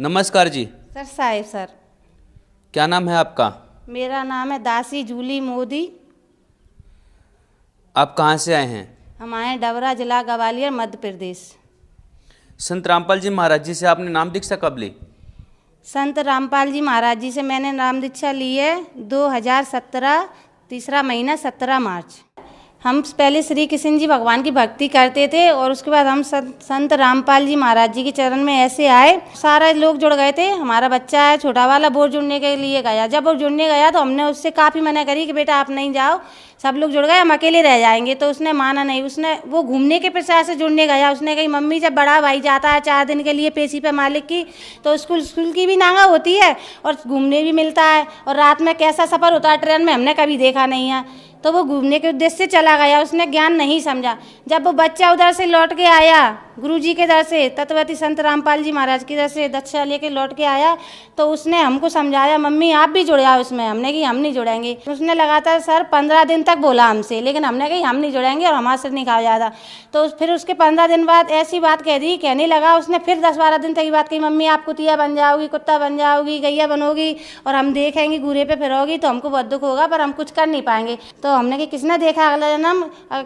नमस्कार जी। सर साहेब सर। क्या नाम है आपका? मेरा नाम है दासी जूली मोदी। आप कहाँ से आए हैं? हम आए डबरा, जिला ग्वालियर, मध्य प्रदेश। संत रामपाल जी महाराज जी से आपने नाम दीक्षा कब ली? संत रामपाल जी महाराज जी से मैंने नाम दीक्षा ली है 2017 तीसरा महीना 17 मार्च। हम पहले श्री कृष्ण जी भगवान की भक्ति करते थे और उसके बाद हम संत रामपाल जी महाराज जी के चरण में ऐसे आए, सारे लोग जुड़ गए थे। हमारा बच्चा है छोटा वाला, वो जुड़ने के लिए गया। जब वो जुड़ने गया तो हमने उससे काफ़ी मना करी कि बेटा आप नहीं जाओ, सब लोग जुड़ गए, हम अकेले रह जाएंगे। तो उसने माना नहीं। वो घूमने के पेशा से जुड़ने गया। उसने कही मम्मी जब बड़ा भाई जाता है 4 दिन के लिए पेशी पे मालिक की, तो स्कूल की भी नांगा होती है और घूमने भी मिलता है। और रात में कैसा सफ़र होता है ट्रेन में हमने कभी देखा नहीं है। तो वो घूमने के उद्देश्य से चला गया, उसने ज्ञान नहीं समझा। जब वो बच्चा उधर से लौट के आया, गुरुजी के दर से, तत्वती संत रामपाल जी महाराज की दर से दक्षा लेके लौट के आया, तो उसने हमको समझाया मम्मी आप भी जुड़ जाओ इसमें। हमने कि हम नहीं जुड़ेंगे। उसने लगातार सर 15 दिन तक बोला हमसे, लेकिन हमने कही हम नहीं जुड़ेंगे और हमारे से नहीं खाया जाता। तो फिर उसके 15 दिन बाद ऐसी बात कह दी, कहने लगा उसने फिर 10-12 दिन तक ये बात कही मम्मी आप कुतिया बन जाओगी, कुत्ता बन जाओगी, गैया बनोगी और हम देखेंगे घूरे पे फिरोगी तो हमको बहुत दुख होगा, पर हम कुछ कर नहीं पाएंगे। तो हमने कि किसने देखा अगला जन्म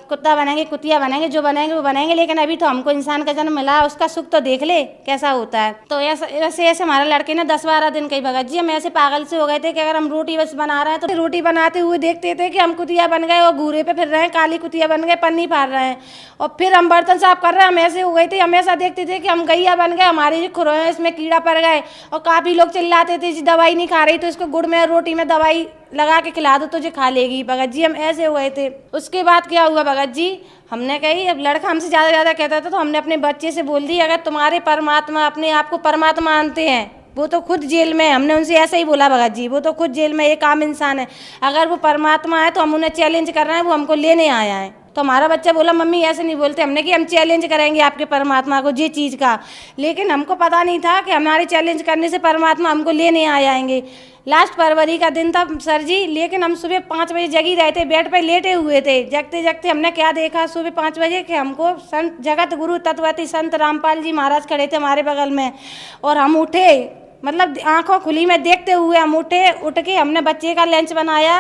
कुत्ता बनेंगे, कुतिया बनेंगे, जो बनेंगे वो बनेंगे, लेकिन अभी तो हमको इंसान का जन्म मिला, उसका सुख तो देख ले कैसा होता है। तो ऐसे हमारे लड़के ने 10-12 दिन कही भगत जी हम ऐसे पागल से हो गए थे कि अगर हम रोटी बस बना रहे हैं तो रोटी बनाते हुए देखते थे कि हम कुतिया बन गए और घूरे पे फिर रहे हैं, काली कुतिया बन गए, पन्नी फाड़ रहे हैं। और फिर हम बर्तन साफ कर रहे हैं, हम ऐसे हो गए थे, हम ऐसा देखते थे कि हम गैया बन गए, हमारी जो खुरों है इसमें कीड़ा पड़ गए। और काफ़ी लोग चिल्लाते थे जी दवाई नहीं खा रही तो इसको गुड़ में रोटी में दवाई लगा के खिला दो तो जो खा लेगी। भगत जी हम ऐसे हुए थे। उसके बाद क्या हुआ भगत जी, हमने कही अब लड़का हमसे ज़्यादा कहता था तो हमने अपने बच्चे से बोल दी अगर तुम्हारे परमात्मा अपने आप को परमात्मा मानते हैं, वो तो खुद जेल में, हमने उनसे ऐसे ही बोला भगत जी वो तो खुद जेल में एक आम इंसान है, अगर वो परमात्मा है तो हम उन्हें चैलेंज कर रहे हैं, वो हमको लेने आया है। तो हमारा बच्चा बोला मम्मी ऐसे नहीं बोलते। हमने कि हम चैलेंज करेंगे आपके परमात्मा को ये चीज़ का, लेकिन हमको पता नहीं था कि हमारे चैलेंज करने से परमात्मा हमको लेने आ जाएंगे। लास्ट फरवरी का दिन था सर जी, लेकिन हम सुबह 5 बजे जगी रहे थे, बेड पर लेटे हुए थे। जगते जगते हमने क्या देखा सुबह 5 बजे कि हमको संत जगत गुरु तत्वती संत रामपाल जी महाराज खड़े थे हमारे बगल में। और हम उठे, मतलब आंखों खुली में देखते हुए हम उठ के हमने बच्चे का लंच बनाया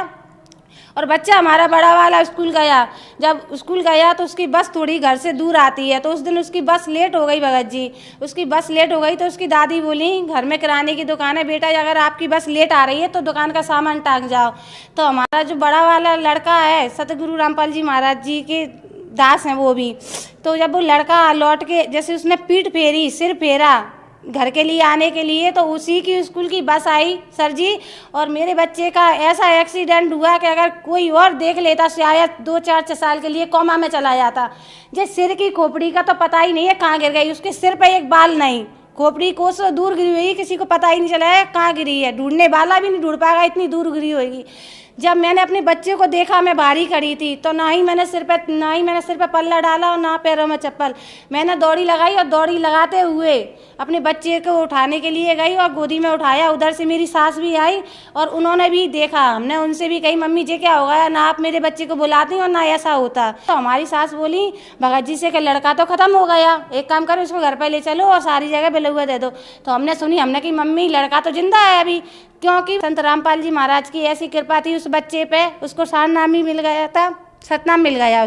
और बच्चा हमारा बड़ा वाला स्कूल गया। जब स्कूल गया तो उसकी बस थोड़ी घर से दूर आती है, तो उस दिन उसकी बस लेट हो गई भगत जी। उसकी बस लेट हो गई तो उसकी दादी बोली घर में किराने की दुकान है बेटा, अगर आपकी बस लेट आ रही है तो दुकान का सामान टांग जाओ। तो हमारा जो बड़ा वाला लड़का है सतगुरु रामपाल जी महाराज जी के दास हैं वो भी, तो जब वो लड़का लौट के जैसे उसने पीठ फेरी, सिर फेरा घर के लिए आने के लिए, तो उसी की स्कूल की बस आई सर जी। और मेरे बच्चे का ऐसा एक्सीडेंट हुआ कि अगर कोई और देख लेता शायद 2-4 साल के लिए कोमा में चला जाता। जे सिर की खोपड़ी का तो पता ही नहीं है कहाँ गिर गई, उसके सिर पे एक बाल नहीं, खोपड़ी कोसों दूर गिरी हुई, किसी को पता ही नहीं चला है कहाँ गिरी है, ढूंढने वाला भी नहीं ढूंढ पाएगा इतनी दूर गिरी होगी। जब मैंने अपने बच्चे को देखा मैं बाहरी खड़ी थी, तो ना ही मैंने सिर पे पल्ला डाला और ना पैरों में चप्पल। मैंने दौड़ी लगाई और दौड़ी लगाते हुए अपने बच्चे को उठाने के लिए गई और गोदी में उठाया। उधर से मेरी सास भी आई और उन्होंने भी देखा। हमने उनसे भी कही मम्मी जी क्या हो गया, ना आप मेरे बच्चे को बुलाती और ना ऐसा होता। तो हमारी सास बोली भगत जी से कि लड़का तो खत्म हो गया, एक काम करो इसको घर पर ले चलो और सारी जगह बिलुआ दे दो। तो हमने सुनी, हमने कही मम्मी लड़का तो जिंदा है अभी, क्योंकि संत रामपाल जी महाराज की ऐसी कृपा थी उस बच्चे पे, उसको सारनाम ही मिल गया था, सतनाम मिल गया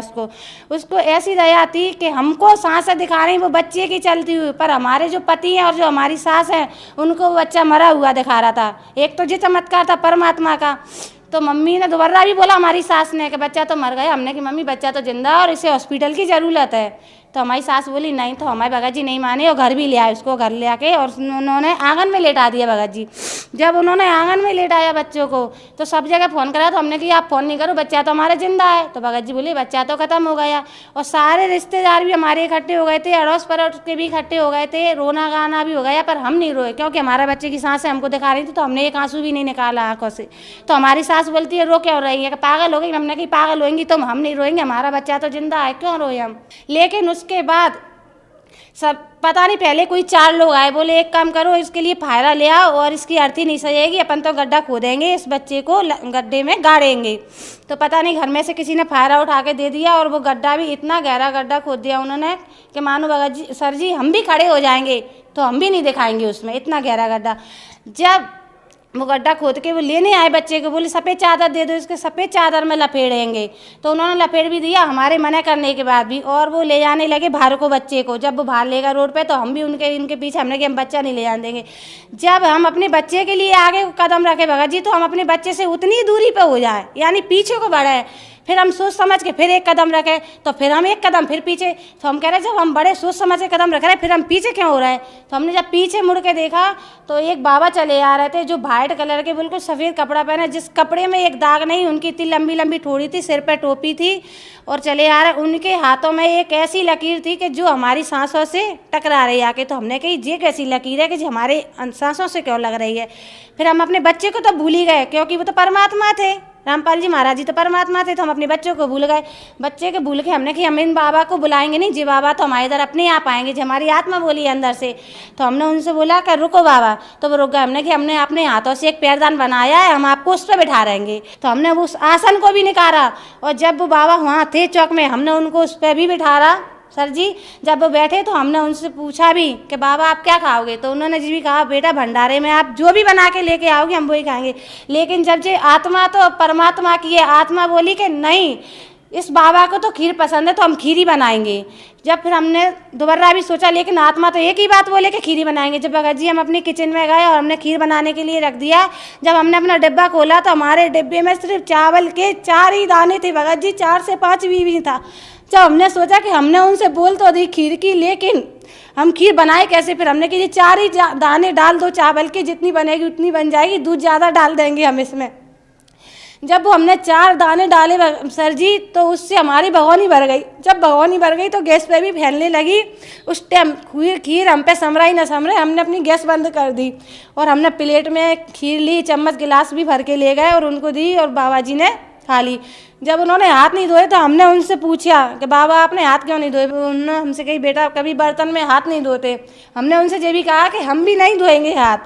उसको ऐसी दया थी कि हमको सांसें दिखा रही वो बच्चे की चलती हुई, पर हमारे जो पति हैं और जो हमारी सास हैं उनको वो बच्चा मरा हुआ दिखा रहा था। एक तो ये चमत्कार था परमात्मा का। तो मम्मी ने दोबारा भी बोला हमारी सास ने कि बच्चा तो मर गया। हमने कि मम्मी बच्चा तो जिंदा और इसे हॉस्पिटल की ज़रूरत है। तो हमारी सास बोली नहीं, तो हमारे भगत जी नहीं माने और घर भी ले आए उसको, घर ले आके और उन्होंने आंगन में लेटा दिया भगत जी। जब उन्होंने आंगन में लेटाया बच्चों को तो सब जगह फ़ोन करा, तो हमने कहा आप फ़ोन नहीं करो बच्चा तो हमारा जिंदा है। तो भगत जी बोले बच्चा तो ख़त्म हो गया। और सारे रिश्तेदार भी हमारे इकट्ठे हो गए थे, अड़ोस पड़ोस के भी इकट्ठे हो गए थे, रोना गाना भी हो गया, पर हम नहीं रोए क्योंकि हमारे बच्चे की सांसें हमको दिखा रही थी, तो हमने एक आंसू भी नहीं निकाला आंखों से। तो हमारी सास बोलती है रो क्यों रही है, कि पागल हो गई। हमने कही पागल होएंगी तो हम नहीं रोएंगे, हमारा बच्चा तो जिंदा है, क्यों रोए हम। लेकिन उसके बाद सब पता नहीं पहले कोई 4 लोग आए, बोले एक काम करो इसके लिए फायरा ले आओ और इसकी अर्थी नहीं सजेगी, अपन तो गड्ढा खोदेंगे, इस बच्चे को गड्ढे में गाड़ेंगे। तो पता नहीं घर में से किसी ने फायरा उठा के दे दिया और वो गड्ढा भी इतना गहरा गड्ढा खोद दिया उन्होंने कि मानो भगत जी सर जी हम भी खड़े हो जाएंगे तो हम भी नहीं दिखाएंगे उसमें, इतना गहरा गड्ढा। जब वो गड्ढा खोद के वो लेने आए बच्चे को, बोले सफ़ेद चादर दे दो, इसके सफ़ेद चादर में लपेड़ेंगे। तो उन्होंने लपेट भी दिया हमारे मना करने के बाद भी, और वो ले जाने लगे बाहर को बच्चे को। जब वो बाहर लेगा रोड पे तो हम भी इनके पीछे, हमने कि हम बच्चा नहीं ले जाने देंगे। जब हम अपने बच्चे के लिए आगे कदम रखे भगत जी, तो हम अपने बच्चे से उतनी दूरी पर हो जाए, यानी पीछे को बढ़े। फिर हम सोच समझ के फिर एक कदम रखे, तो फिर हम एक कदम फिर पीछे। तो हम कह रहे जब हम बड़े सोच समझ के कदम रख रहे हैं, फिर हम पीछे क्यों हो रहे हैं। तो हमने जब पीछे मुड़ के देखा तो एक बाबा चले आ रहे थे, जो वाइट कलर के बिल्कुल सफ़ेद कपड़ा पहने, जिस कपड़े में एक दाग नहीं, उनकी इतनी लंबी लंबी ठोड़ी थी, सिर पर टोपी थी और चले आ रहे। उनके हाथों में एक ऐसी लकीर थी कि जो हमारी सांसों से टकरा रही आके। तो हमने कही ये कैसी लकीर है कि जो हमारे सांसों से क्यों लग रही है। फिर हम अपने बच्चे को तो भूल ही गए, क्योंकि वो तो परमात्मा थे, रामपाल जी महाराज जी तो परमात्मा थे। तो हम अपने बच्चों को भूल गए। बच्चे को भूल के हमने कि हम इन बाबा को बुलाएंगे नहीं, जी बाबा तो हमारे इधर अपने आप आएंगे, जी हमारी आत्मा बोली अंदर से। तो हमने उनसे बोला कि रुको बाबा, तो वो रुक गए। हमने कि हमने अपने हाथों से एक पैरदान बनाया है, हम आपको उस पर बिठा रहेंगे। तो हमने उस आसन को भी निकाला, और जब वो बाबा वहाँ थे चौक में, हमने उनको उस पर भी बिठाया। सर जी जब वो बैठे तो हमने उनसे पूछा भी कि बाबा आप क्या खाओगे। तो उन्होंने जी भी कहा बेटा भंडारे में आप जो भी बना के लेके आओगे हम वही खाएंगे। लेकिन जब जे आत्मा तो परमात्मा की है, आत्मा बोली कि नहीं इस बाबा को तो खीर पसंद है तो हम खीर ही बनाएंगे। जब फिर हमने दोबारा भी सोचा, लेकिन आत्मा तो एक ही बात बोले कि खीर ही बनाएंगे। जब भगत जी हम अपने किचन में गए और हमने खीर बनाने के लिए रख दिया, जब हमने अपना डिब्बा खोला तो हमारे डिब्बे में सिर्फ चावल के 4 ही दाने थे भगत जी, 4 से 5 भी नहीं था। जब हमने सोचा कि हमने उनसे बोल तो दी खीर की, लेकिन हम खीर बनाए कैसे। फिर हमने कि 4 ही दाने डाल दो चावल के, जितनी बनेगी उतनी बन जाएगी, दूध ज़्यादा डाल देंगे हम इसमें। जब वो हमने 4 दाने डाले सर जी, तो उससे हमारी भगोनी भर गई। जब भगोनी भर गई तो गैस पे भी फैलने लगी। उस टाइम खीर हम पे समरा ही ना समरे, हमने अपनी गैस बंद कर दी और हमने प्लेट में खीर ली, चम्मच गिलास भी भर के ले गए और उनको दी और बाबा जी ने खा ली। जब उन्होंने हाथ नहीं धोए तो हमने उनसे पूछा कि बाबा आपने हाथ क्यों नहीं धोए। उन्होंने हमसे कही बेटा कभी बर्तन में हाथ नहीं धोते। हमने उनसे ये भी कहा कि हम भी नहीं धोएंगे हाथ।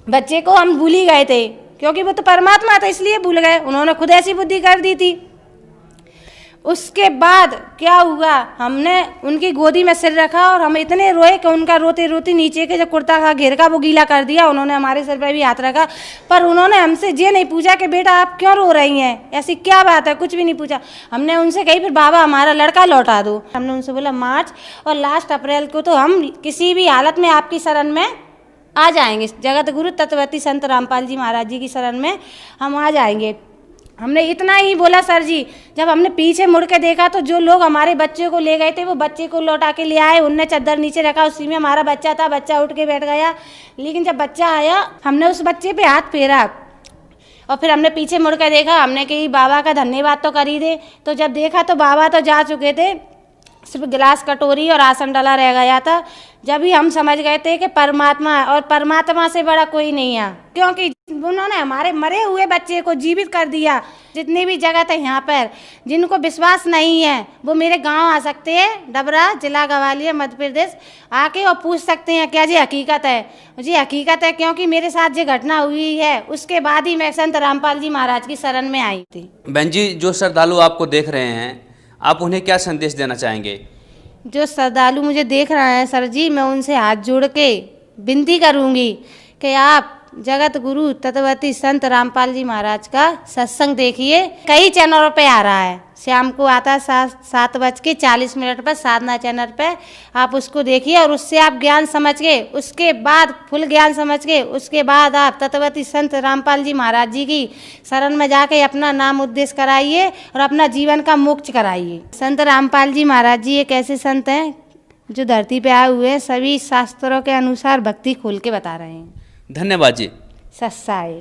बच्चे को हम भूल ही गए थे, क्योंकि वो तो परमात्मा था इसलिए भूल गए। उन्होंने खुद ऐसी बुद्धि कर दी थी। उसके बाद क्या हुआ, हमने उनकी गोदी में सिर रखा और हम इतने रोए कि उनका रोते रोते नीचे के जो कुर्ता का घेर का वो गीला कर दिया। उन्होंने हमारे सिर पर भी हाथ रखा, पर उन्होंने हमसे ये नहीं पूछा कि बेटा आप क्यों रो रही हैं, ऐसी क्या बात है, कुछ भी नहीं पूछा। हमने उनसे कही फिर बाबा हमारा लड़का लौटा दो। हमने उनसे बोला मार्च और लास्ट अप्रैल को तो हम किसी भी हालत में आपकी शरण में आ जाएंगे, जगत गुरु तत्वती संत रामपाल जी महाराज जी की शरण में हम आ जाएंगे। हमने इतना ही बोला सर जी। जब हमने पीछे मुड़ के देखा तो जो लोग हमारे बच्चे को ले गए थे वो बच्चे को लौटा के ले आए। उनने चद्दर नीचे रखा, उसी में हमारा बच्चा था। बच्चा उठ के बैठ गया, लेकिन जब बच्चा आया हमने उस बच्चे पे हाथ फेरा और फिर हमने पीछे मुड़ के देखा। हमने कही बाबा का धन्यवाद तो कर ही दे। तो जब देखा तो बाबा तो जा चुके थे, सिर्फ गिलास कटोरी और आसन डला रह गया था। जब ही हम समझ गए थे कि परमात्मा और परमात्मा से बड़ा कोई नहीं है, क्योंकि उन्होंने हमारे मरे हुए बच्चे को जीवित कर दिया। जितनी भी जगत है यहाँ पर, जिनको विश्वास नहीं है वो मेरे गांव आ सकते हैं, डबरा जिला ग्वालियर मध्य प्रदेश, आके और पूछ सकते हैं क्या जी हकीकत है। जी हकीकत है, क्योंकि मेरे साथ ये घटना हुई है। उसके बाद ही मैं संत रामपाल जी महाराज की शरण में आई थी। बहन जी जो श्रद्धालु आपको देख रहे हैं, आप उन्हें क्या संदेश देना चाहेंगे? जो श्रद्धालु मुझे देख रहा है सर जी, मैं उनसे हाथ जोड़ के विनती करूंगी कि आप जगत गुरु तत्वती संत रामपाल जी महाराज का सत्संग देखिए। कई चैनलों पे आ रहा है, शाम को आता है 7:40 पर साधना चैनल पे। आप उसको देखिए और उससे आप ज्ञान समझ के, उसके बाद फुल ज्ञान समझ के, उसके बाद आप तत्वती संत रामपाल जी महाराज जी की शरण में जाके अपना नाम उद्देश्य कराइए और अपना जीवन का मोक्ष कराइए। संत रामपाल जी महाराज जी एक ऐसे संत हैं जो धरती पे आए हुए हैं, सभी शास्त्रों के अनुसार भक्ति खोल के बता रहे हैं। धन्यवाद जी। सत्साई।